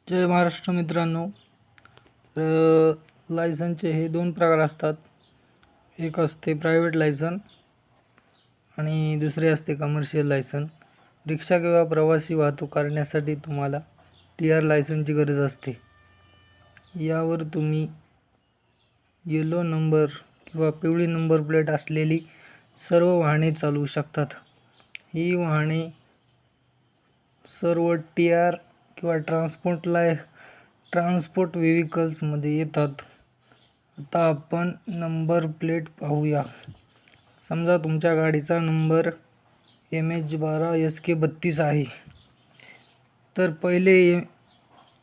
जय महाराष्ट्र मित्रांनो. लायसनचे हे दोन प्रकार असतात. एक असते प्रायव्हेट लायसन आणि दुसरे असते कमर्शियल लायसन. रिक्षा किंवा प्रवासी वाहतूक करण्यासाठी तुम्हाला TR लायसनची गरज असते. यावर तुम्ही येलो नंबर किंवा पिवळी नंबर प्लेट असलेली सर्व वाहने चालवू शकतात. ही वाहने सर्व TR किंवा ट्रान्सपोर्ट व्हेकल्समध्ये येतात. आता आपण नंबर प्लेट पाहूया. समजा तुमच्या गाडीचा नंबर MH12SK32 आहे. तर पहिले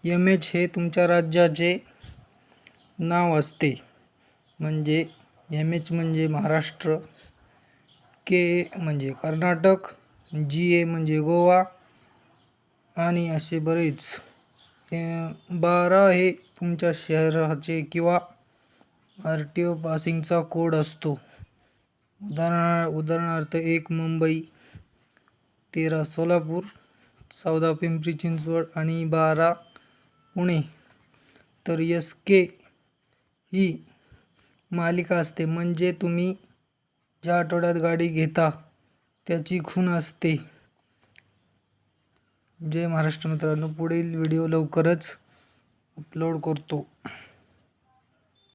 MH हे तुमच्या राज्याचे नाव असते, म्हणजे MH म्हणजे महाराष्ट्र, K म्हणजे कर्नाटक, GA म्हणजे गोवा आणि असे बरेच. 12 हे तुमच्या शहराचे किंवा RTO पासिंगचा कोड असतो. उदाहरणार्थ 1 मुंबई, 13 सोलापूर, 14 पिंपरी चिंचवड आणि 12 पुणे. तर SK ही मालिका असते, म्हणजे तुम्ही ज्या आठवड्यात गाडी घेता त्याची खूण असते. जय महाराष्ट्र मित्रांनो. पुढील व्हिडिओ लवकरच अपलोड करतो.